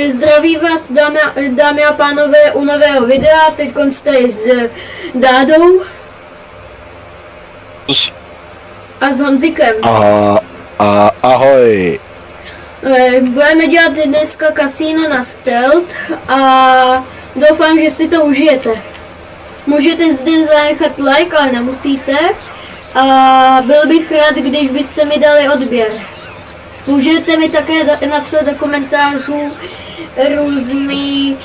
Zdraví vás, dámy a pánové, u nového videa. Teď jste s Dádou a s Honzikem. Ahoj. Budeme dělat dneska kasíno na stealth a doufám, že si to užijete. Můžete zde zanechat like, ale nemusíte. A byl bych rád, když byste mi dali odběr. Můžete mi také napsat do komentářů různý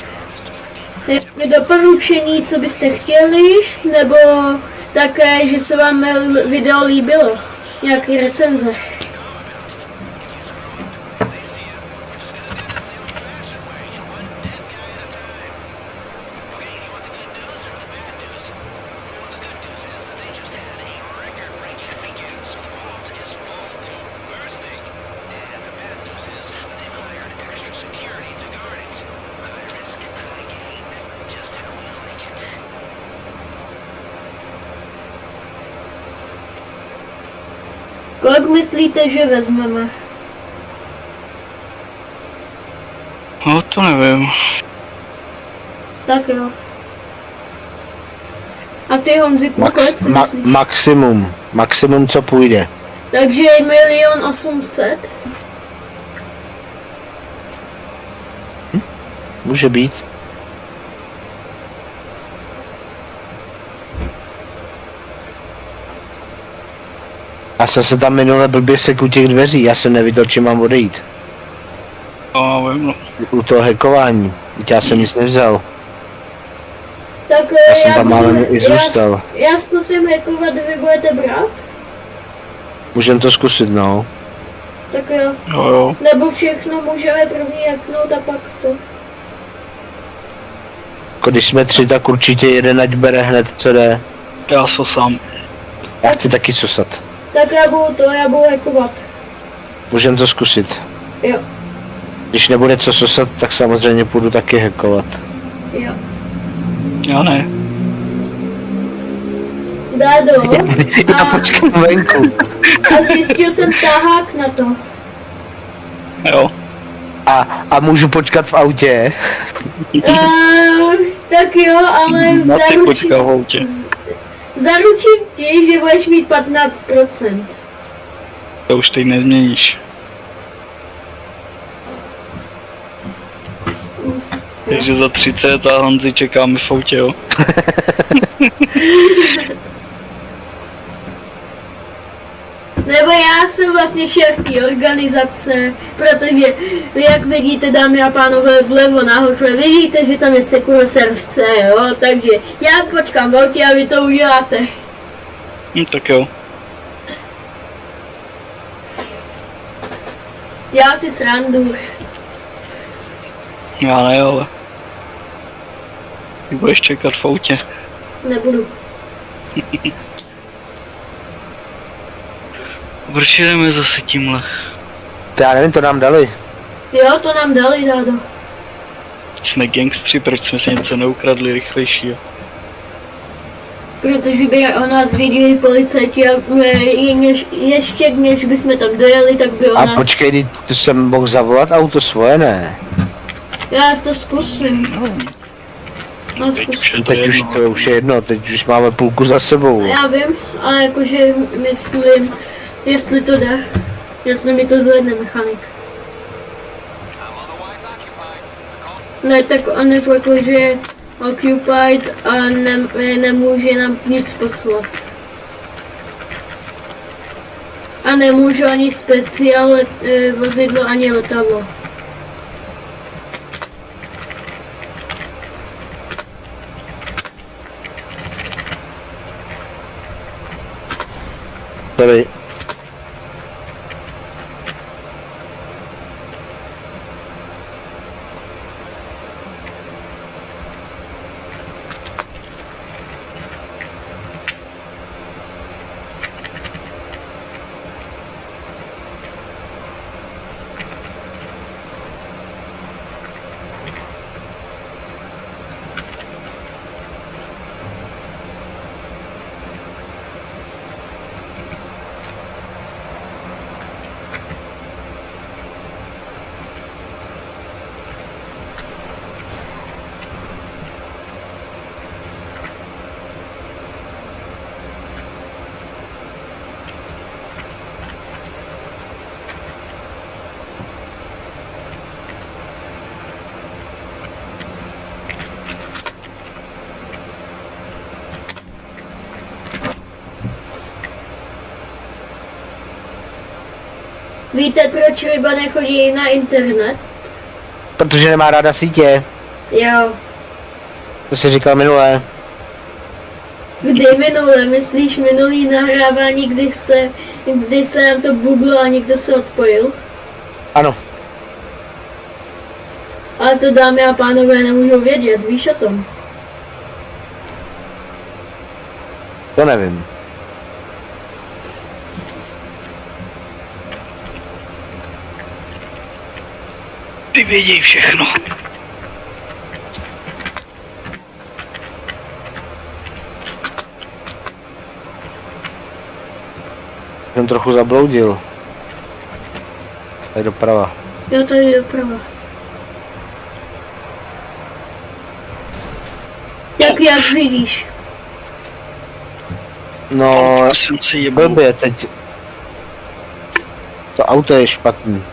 doporučení, co byste chtěli, nebo také, že se vám video líbilo, nějaký recenze. Kolik myslíte, že vezmeme? No to nevím. Tak jo. A ty, Honziku, kolik si myslíš? Maximum, co půjde. Takže 1 800 000. Může být. Já jsem se tam minule blbě sekl u těch dveří, já jsem neviděl, čím mám odejít. No, vím, no. U toho hackování, já jsem nic nevzal. Tak Já jsem tam málem i zůstal. Já zkusím hackovat, vy budete brát? Můžem to zkusit, no. Tak jo. Jo. Nebo všechno můžeme první hacknout a pak to. Když jsme 3, tak určitě jeden ať bere hned, co jde. Já jsem sám. Já chci taky sosat. Tak já budu hackovat. Můžem to zkusit. Jo. Když nebude co sosat, tak samozřejmě půjdu taky hackovat. Jo. Já ne. Dádo. Já počkám venku. A zjistil jsem tahák na to. Jo. A můžu počkat v autě? Tak jo, ale No ty počká v autě. zaručím ti, že budeš mít 15%. To už teď nezměníš. Takže za 30 a Honzi čekáme v autě, jo. Nebo já jsem vlastně šéf té organizace, protože vy, jak vidíte, dámy a pánové, vlevo nahoře, vidíte, že tam je Securservce, jo, takže já počkám v autě a vy to uděláte. Tak jo. Já si srandu. Já ne, ale. Ty budeš čekat v autě. Nebudu. Proč jdeme zase tímhle? To já nevím, to nám dali. Jo, to nám dali, Dádo. Jsme gangstři, proč jsme si něco neukradli rychlejšího? Protože by o nás věděli policajti a ještě než bychom tam dojeli, tak by o A nás... počkej, to jsem mohl zavolat auto svoje, ne? Já to zkusím. No, Teď zkusím. už je to Teď už jedno. to už je jedno, teď už máme půlku za sebou. Já vím, ale jakože myslím, jestli to jde, jestli mi to zvedne mechanik. Ne, tak on řekl, že je occupied a nemůže nám nic poslat. A nemůžu ani speciál vozidlo, ani letadlo. Sorry. Víte, proč ryba nechodí na internet? Protože nemá ráda sítě. Jo. To jsi říkal minule. Kdy minule, myslíš minulý nahrávání, kdy se nám to buglo a někdo se odpojil? Ano. Ale to dámy a pánové nemůžou vědět, víš o tom? To nevím. Ty věděj všechno. Jsem trochu zabloudil. Tady doprava. Jo, tady doprava. Jak řídíš? No, Jsem si jebal. blbě teď. To auto je špatný.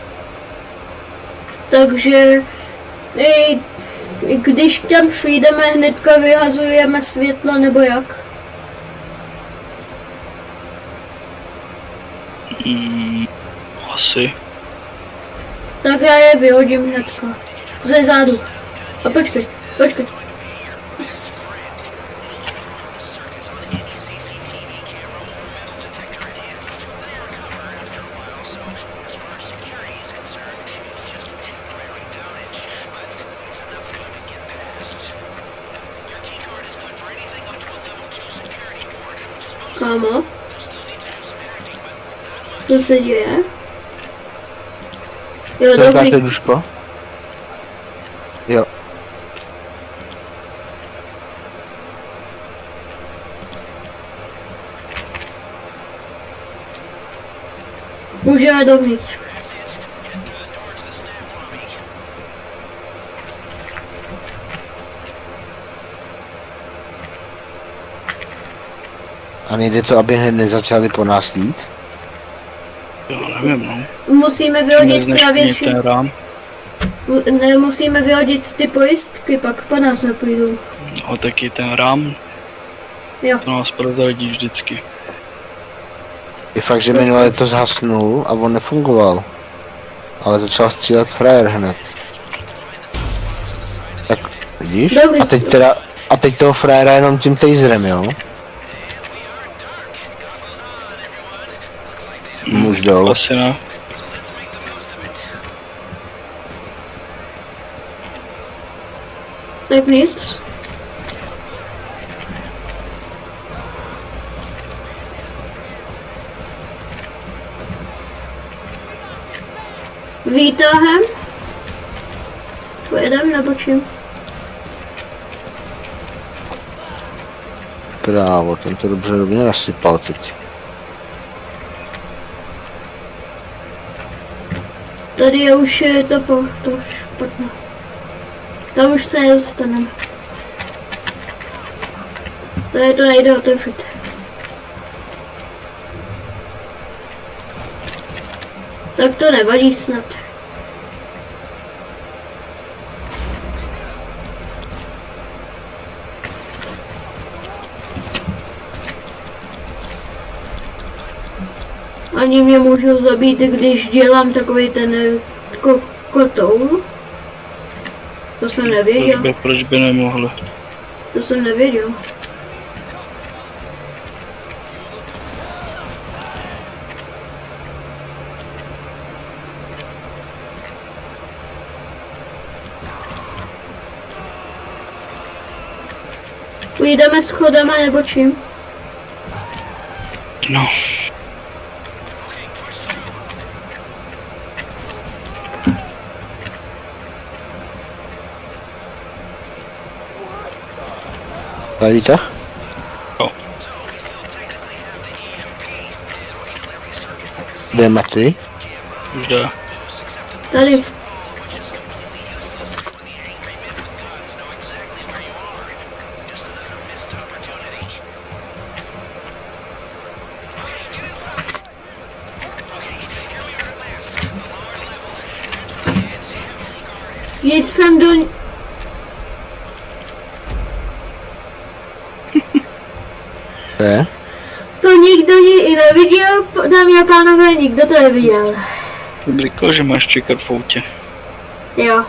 Takže když tam přijdeme, hnedka vyhazujeme světlo, nebo jak? Asi. Tak já je vyhodím hnedka. Ze zádu. A počkej. Kámo? Co se děje? Jo, Co říkáš, dobrý. Duško? Jo. Můžeme dovnitř. A nejde to, aby hned nezačali po nás jít? Já nevím, no. Musíme vyhodit právě ten rám. Ne, musíme vyhodit ty pojistky, pak po nás nepůjdou. No taky ten rám. Jo. To nás prozradí vždycky. Je fakt, že minule to zhasnul a on nefungoval. Ale začal střílet frajer hned. Tak, vidíš? Dobrý. A teď toho frajera jenom tím taserem, jo? Muž jdou. Asi ne. Tak nic. Výtahem. Pojedem nebo čím? Krávo, ten to dobře do mě nasypal teď. Tady je už to špatné. Tam už se nedostaneme. Tady to nejde otevřít. Tak to nevadí snad. Ani mě můžou zabít, když dělám takový ten kotoul. To jsem nevěděl. Proč by nemohli? To jsem nevěděl. Půjdeme schodama nebo čím? No. Tady víte? Jo. Kde je mrtvý? Už jde. Tady. Jít sem do... To je? To nikdo neviděl, dámy a pánové, nikdo to neviděl. Jsem říkal, že máš čekat v autě. Jo.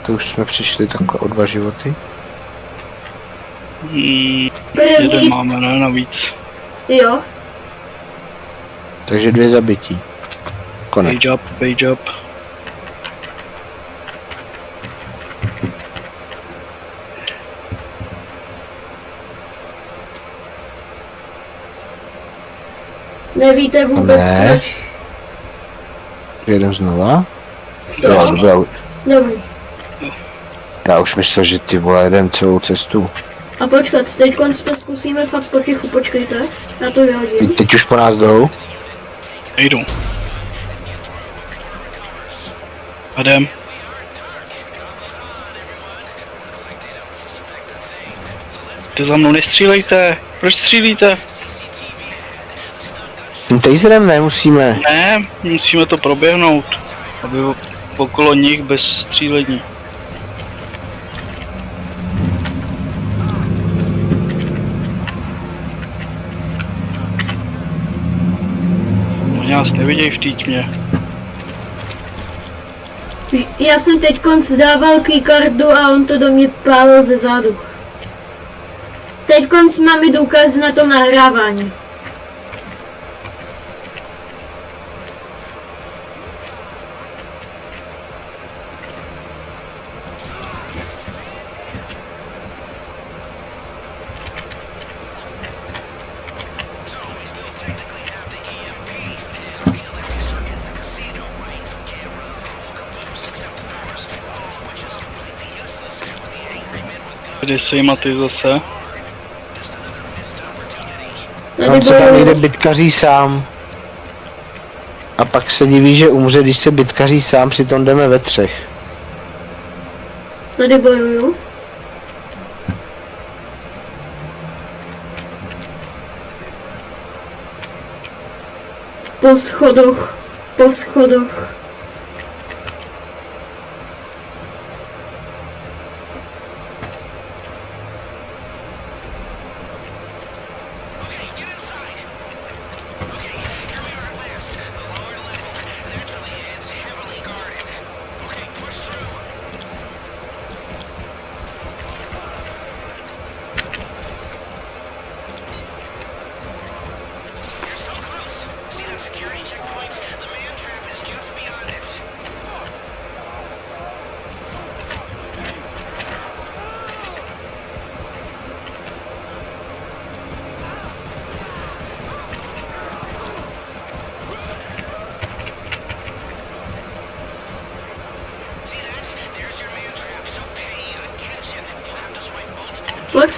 To už jsme přišli takhle o 2 životy. Jeden První, máme, ne? Navíc. jo. Takže 2 zabití. Konec. Page up. Nevíte vůbec Ne. proč. Jedem znova. Co? Jo, Dobrý. já už myslel, že ty vole jedem celou cestu. A počkat, teď to zkusíme fakt potichu, počkejte. Já to vyhodím. Teď už po nás jdou. Jdu. Jdem. Ty za mnou nestřílejte. Proč střílíte? Tím taserem nemusíme. Ne, musíme to proběhnout. Aby okolo nich bez střílení. Oni nás nevidějí v té tmě. Já jsem teď zdával keycardu a on to do mě pálil ze zádu. Teď máme důkaz na tom nahrávání. Kde se jim ty zase? On se tam někde bitkaří sám. A pak se diví, že umře, když se bitkaří sám, přitom jdeme ve 3. Tady bojuju. Po schodoch. Po schodoch. Pojď.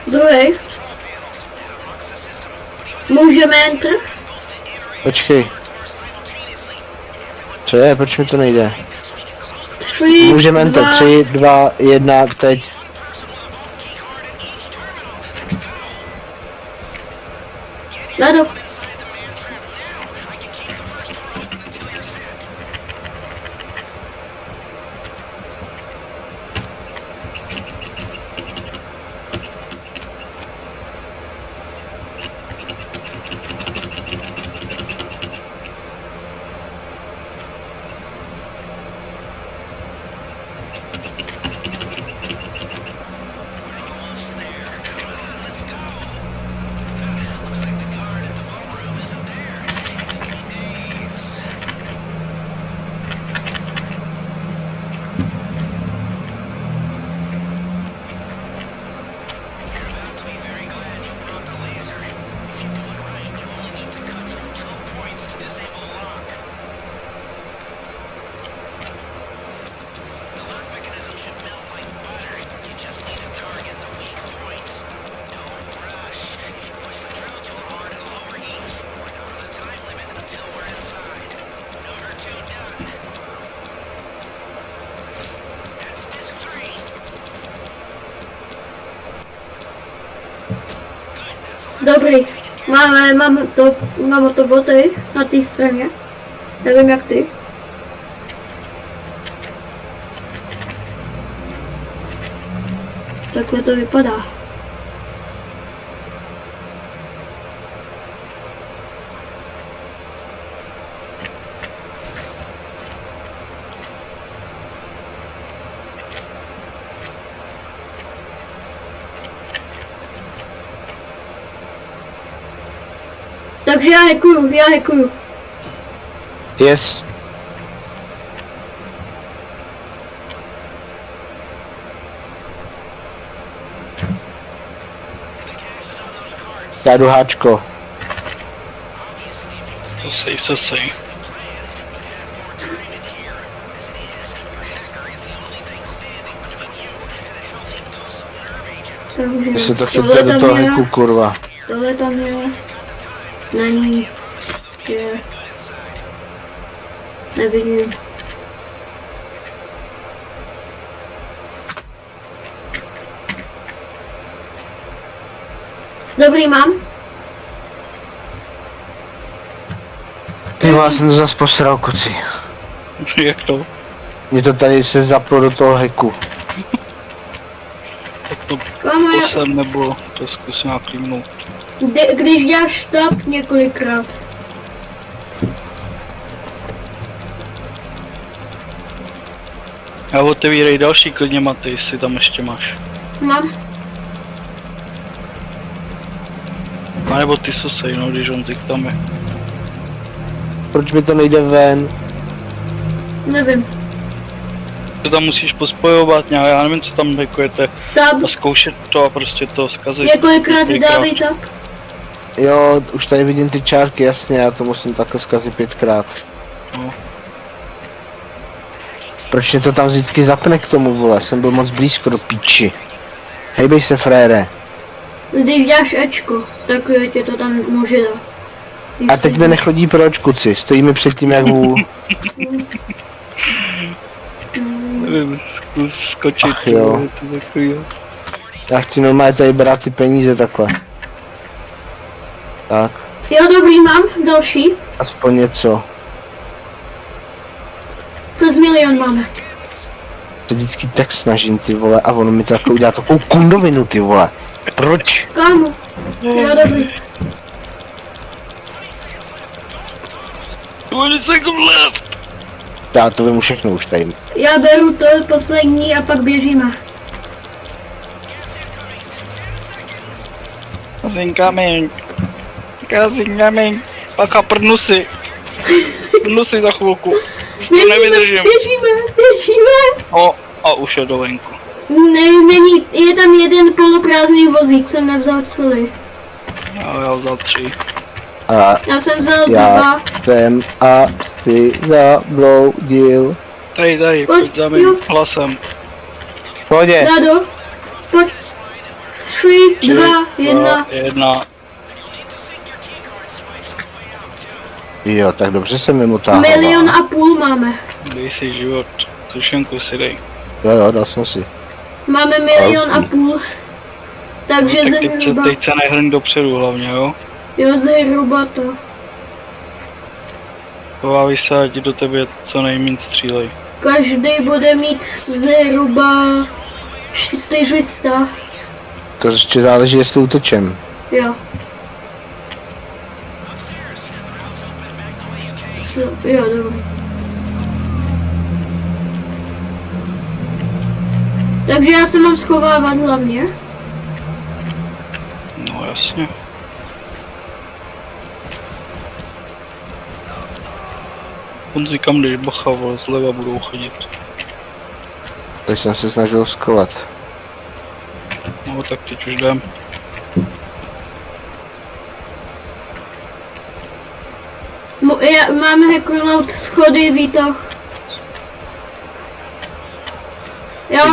Druhý. Můžeme enter? Počkej. Co je? Proč mi to nejde? 3, Můžeme enter. 3, 2, 1, teď. Nado. Dobrý. Mám to boty na té straně. Nevím jak ty. Takhle to vypadá. Takže já hackuju. Yes. Já jdu háčko. Co sej. Takže Když se to tohle chytne do tam toho je, hacku, kurva. tohle tam je, není, je, nevidím. Dobrý, mám. Ty vole, jsem to zas posral, kuci. Jak to? Mně to tady se zaplo do toho hacku. Tak to Kámo, posel nebo to zkusím naklímnout. když děláš tab několikrát. Já otevírej další klidně, Maty, jestli tam ještě máš. Mám. A nebo ty sosej, no, když on teď tam je. Proč mi to nejde ven? Nevím. To tam musíš pospojovat nějak, já nevím, co tam hekujete. Tab A zkoušet to a prostě to zkazit. několikrát dávej tab. Jo, už tady vidím ty čárky, jasně, já to musím takhle zkazit 5krát. No. Proč mě to tam vždycky zapne k tomu, vole, jsem byl moc blízko do píči. Hejbej se, frére. Když děláš Ečko, tak tě to tam může dát. A teď mi nechodí proč, kuci, stojí mi před tím jak vůl. Nevím, zkus skočit, Ach jo. to takový. Já chci normálně tady brát ty peníze takhle. Tak, Jo, dobrý, mám další. aspoň něco. Plus milion máme. Se vždycky tak snažím, ty vole, a ono mi to takhle udělá takovou kundovinu, ty vole. Proč? Kámo. Jo, dobrý. 20 second left! Já to vím všechno už tady. Já beru to poslední a pak běžíme. Cousin coming. Cousin coming. Paka, prdnu si. Prdnu si za chvilku. Už to nevydržím. Běžíme. O, a už je do venku. Není, je tam jeden poloprázdný vozík, jsem nevzal celý. Já vzal 3. A Já jsem vzal já dva. jsem asi zabloudil. Tady, Pojď, pojď za jo. mým hlasem. Pohodě. Dado. Pojď. 3, 2, 1. 1. Jo, tak dobře se mi motáhla. 1,5 milion máme. Dej si život. Sušenku si dej. Jo, dal jsem si. Máme 1,5 milion. Takže Tak zhruba. teď se nehrň dopředu hlavně, jo? Jo, zhruba to. Povávej se, ať do tebe co nejméně střílej. Každý bude mít zhruba 400. To ještě záleží, jestli utečem. Jo. Jo, dobrý. Takže já se mám schovávat hlavně. No jasně. On si kam jdeš, bacha, vole, zleva budou chodit. Teď jsem se snažil skovat. No tak teď už jdem. Máme hacknout schody, výtah. Já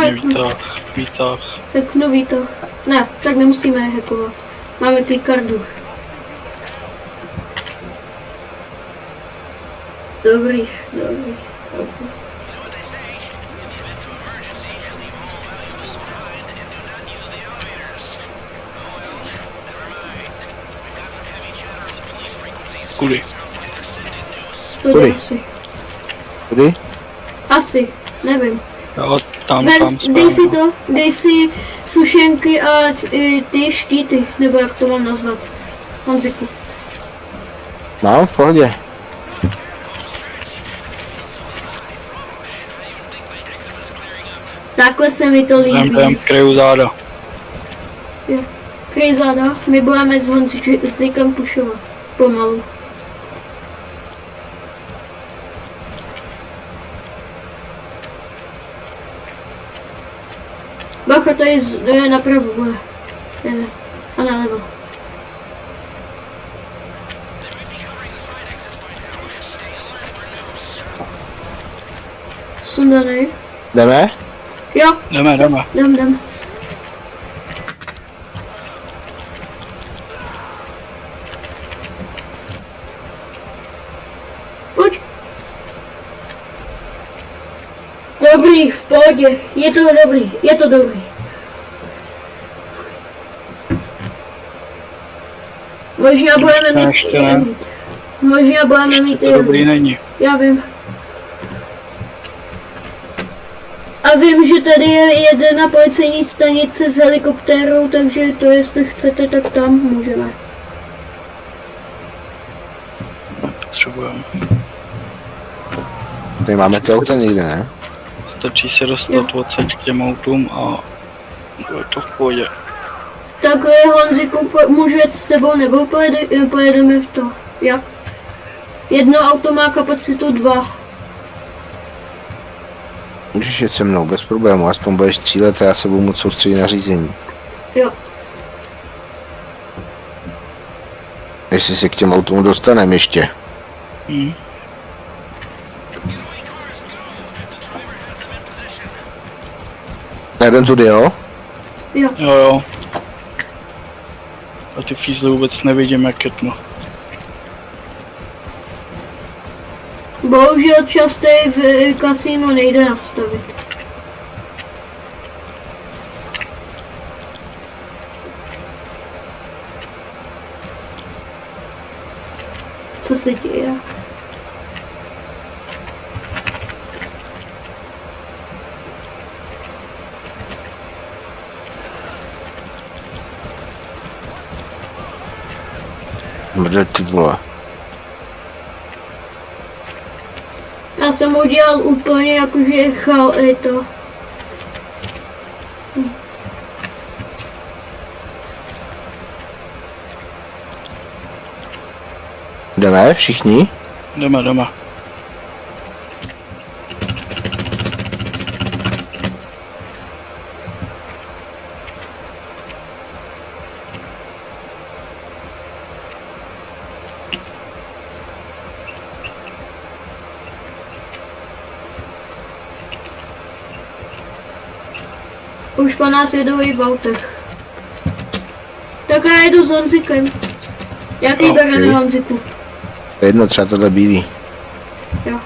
Výtah. hacknu výtah. Ne, tak nemusíme hackovat. Máme klikardu. Dobrý. Kudy? Tudy asi. Kudy? Asi, nevím. Jo, tam Dej si sušenky a ty štíty, nebo jak to mám nazvat. Honziku. No, v pohodě. Takhle se mi to líbí. Jdem, kryju záda. Kryj záda, my budeme s Honzikem pušovat. Pomalu. Bacha, to je napravo bude. Jde. A nalevo. Sundanej. Jdeme? Jo, Jdeme. jdem. Pojď. Dobrý, v pohodě. Je to dobrý. Možná budeme Ještě ne. mít. Možná budeme mít. To dobrý není. Já vím. A vím, že tady je jedna policejní stanice s helikoptérou, takže to jestli chcete, tak tam můžeme. Potřebujeme. Tady máme ty auta někde, ne? Stačí se dostat odsaď k těm autům a bude to v pohodě. Tak Honziku, můžu jet s tebou, nebo pojedeme v to? Jak? Jedno auto má kapacitu 2. Můžeš jet se mnou, bez problému, aspoň budeš střílet a já se budu moc soustředit na řízení. Jo. Jestli se k těm autům dostaneme ještě. Jeden tudy, jo? Jo. Jo. A ty fízle vůbec nevidím, jak je tma. Bohužel časté v kasínu nejde nastavit. Co se děje? Mrdel, ty vole. Já jsem udělal úplně jakože to. Jdeme všichni? Jdeme. Už po nás jedou i v autech. Tak já jedu s Honzikem. Jaký Okay. bereme Honziku? Jedno, třeba tohle bílý. Jo.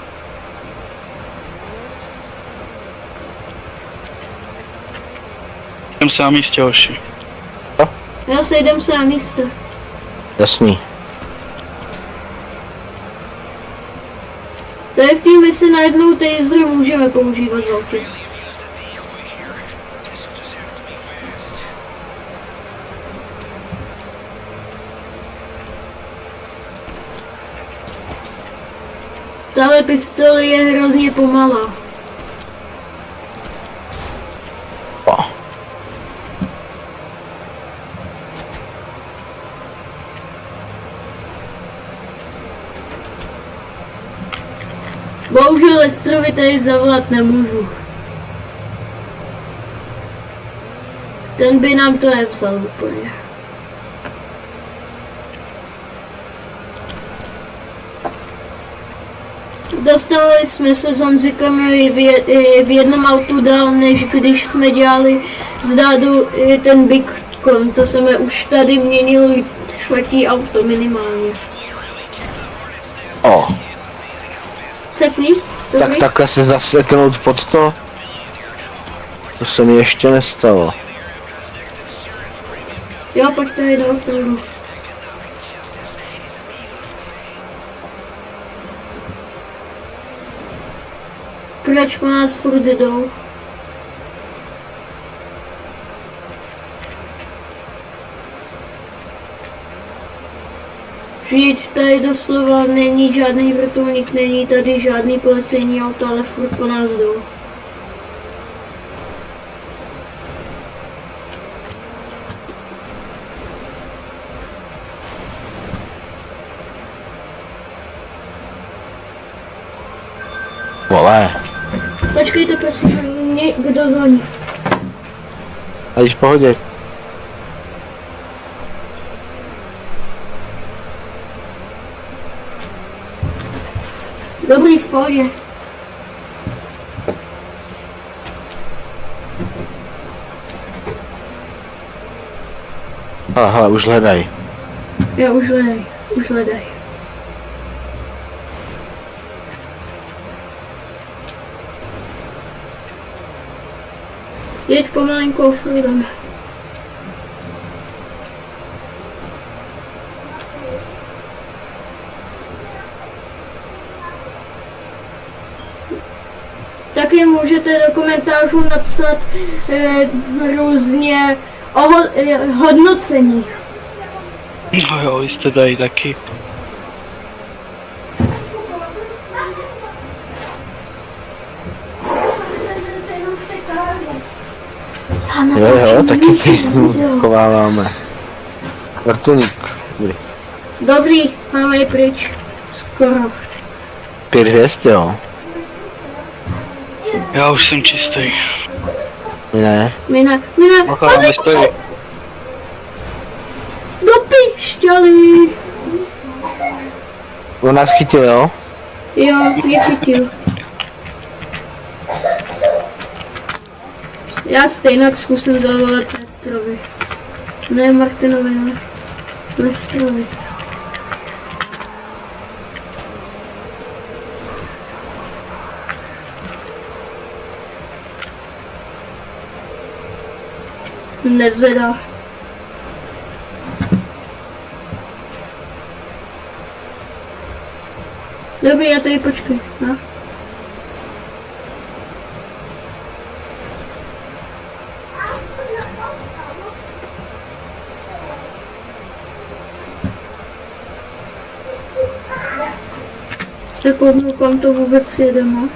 Jdem se na místě, hoši. Já se jdem se na místo. Jasný. Tady v té misi najednou tasery můžeme používat v autě. Tahle pistole je hrozně pomalá. O. Bohužel Lestrovi tady zavolat nemůžu. Ten by nám to nevzal úplně. Dostali jsme se s Honzikem v jednom autu dál, než když jsme dělali z Dádu ten Bitcoin. To jsme už tady měnili čtvrtý auto minimálně. O. Sekni? Tak Dobrý? takhle se zaseknout pod to? To se mi ještě nestalo. Jo, pojď tady do offroadu. Proč po nás furt jdou? Vždyť tady doslova není žádný vrtulník, není tady žádný policejní auto, ale furt po nás jdou. Vole, Počkejte, prosím, kdo zvoní. a již v pohodě. Dobrý, v pohodě. Hele, už hledaj. Jo, už hledaj. Jeď pomalinku offroadem. Taky můžete do komentářů napsat různě hodnocení. No jo, vy jste tady taky. Jo, taky ty chováváme. Vrtulník. Dobrý. Dobrý, máme je pryč. Skoro. 5 hvězd, jo. Já už jsem čistý. Ne. Mina, Bacha, nestojí. do pišťaly. On nás chytil, jo? Jo, mě chytil. Já stejně zkusím zavolat Nestrovi. Ne Martinovi, ne. Nestrovi. Nezvedá. Dobrý, já tady počkej, no. Sekundu, kam to vůbec jedeme?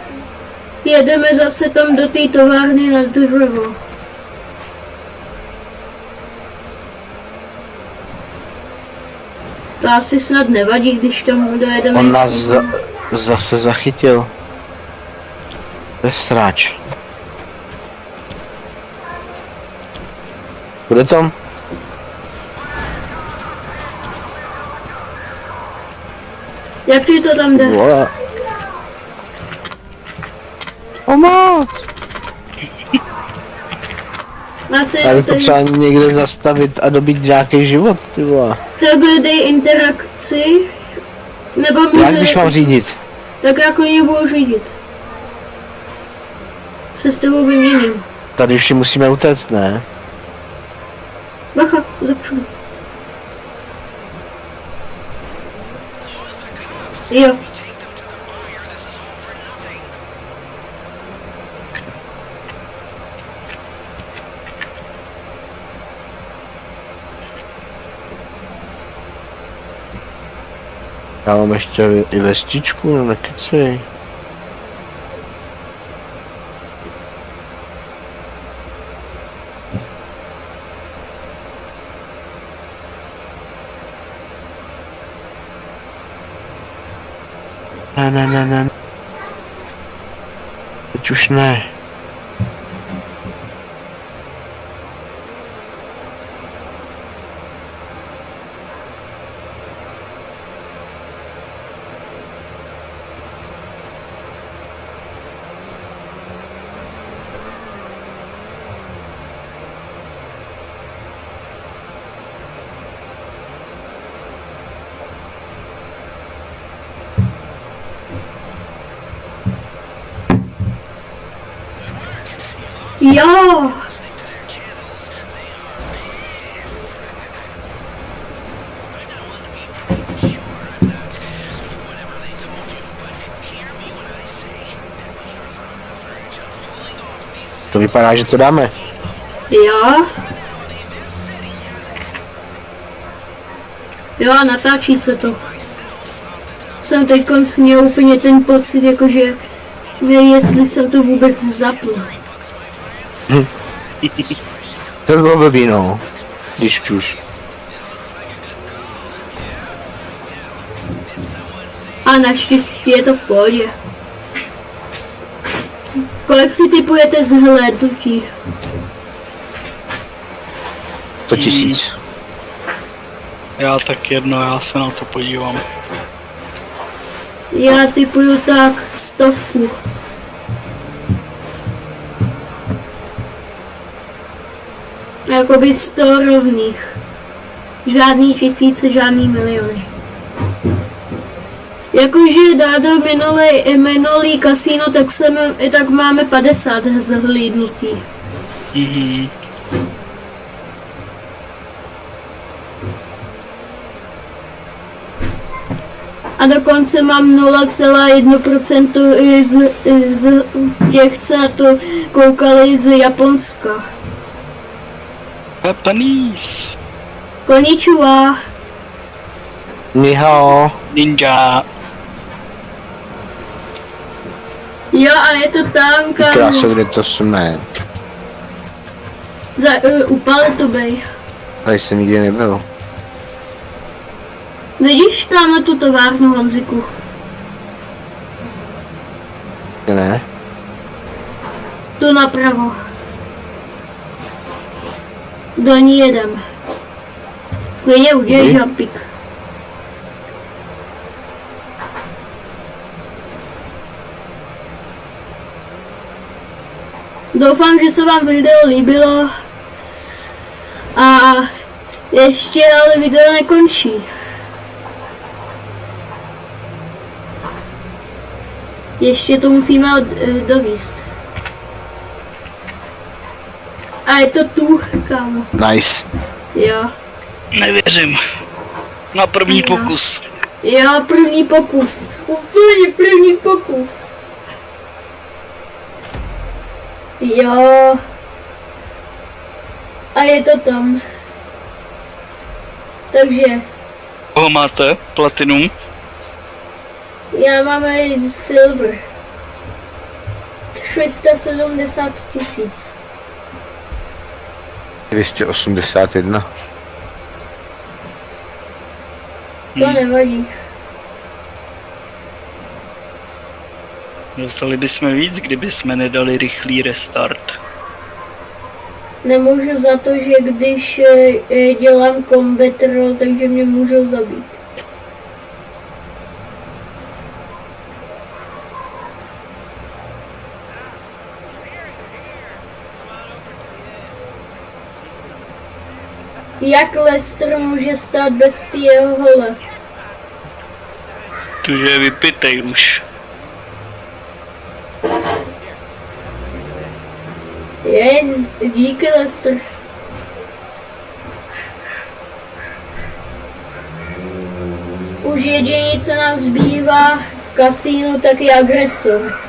Jedeme zase tam do té továrny na dřevo. To asi snad nevadí, když tam dojedeme. On nás zase zachytil. To je sráč. Bude tam? Jak ti to tam jde? Vole. Pomoc! Asi Já bych potřeba někde zastavit a dobít nějaký život, ty vole. takhle dej interakci. Nebo Jak když mám řídit? Tak já klidně budu řídit. Se s tebou vyměním. Tady už si musíme utéct, ne? Bacha, zapřu. Jo. Já mám ještě i vestičku, no nekecej. Ne. Teď už ne. Jo. To vypadá, že to dáme. Jo. Jo, natáčí se to. Jsem teď měl úplně ten pocit, jakože jestli jsem to vůbec zapl. To bylo blbý, no. Když už. A naštěstí je to v pohodě. Kolik si typujete zhlédnutí? 100 000. Já tak jedno, já se na to podívám. Já typuju tak 100. Jakoby 100 rovných. Žádný tisíce, žádný miliony. Jakože dádo minulý kasino, tak máme 50 zhlídnutí. Mhm. A dokonce mám 0,1% z těch, co na to koukali z Japonska. Japanese. Konnichiwa. Ni hao. Ninja. Jo, a je to tam, kam Krása, kde to jsme. u Paletobej. Tady jsem nikdy nebyl. Vidíš tam na tu továrnu, Honziku? Ne? Tu napravo. Do ní jedem. Klidně udělej jumpík. Doufám, že se vám video líbilo. A ještě ale video nekončí. Ještě to musíme dovíst. A je to tu, kámo. Nice. Jo. Nevěřím. Na první pokus. Jo, první pokus. Úplně první pokus. Jo. A je to tam. Takže Koho máte? Platinum? já máme silver. 370 000. 281. To nevadí. Dostali bychom víc, kdyby jsme nedali rychlý restart. Nemůžu za to, že když dělám combat roll, takže mě můžou zabít. Jak Lester může stát bez té jeho hole? Tuže je vypitej už. Je, díky Lester. Už jediné, co nám zbývá v kasínu, tak je agresor.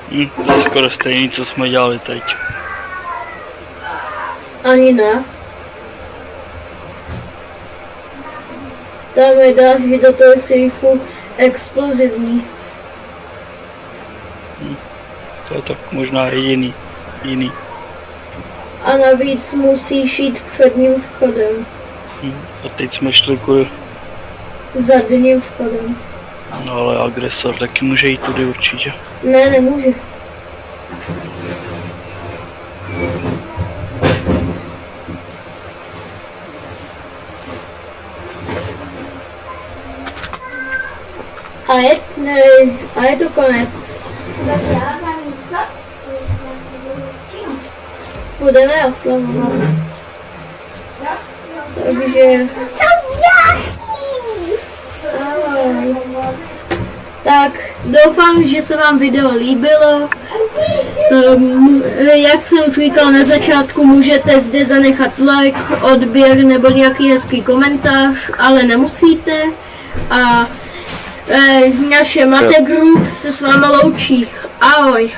To je skoro stejný, co jsme dělali teď. Ani ne. Tam je dáš do toho sejfu explozivní. To je tak možná jiný. A navíc musíš jít předním vchodem. A teď jsme šli kvůli... Zadním vchodem. No ale agresor taky může jít tudy určitě. Ne, nemůže. A je to konec. Budeme oslavovat. Takže... Ahoj. Tak, doufám, že se vám video líbilo. Jak jsem už říkal na začátku, můžete zde zanechat like, odběr nebo nějaký hezký komentář, ale nemusíte. A naše Mate Group se s váma loučí. Ahoj.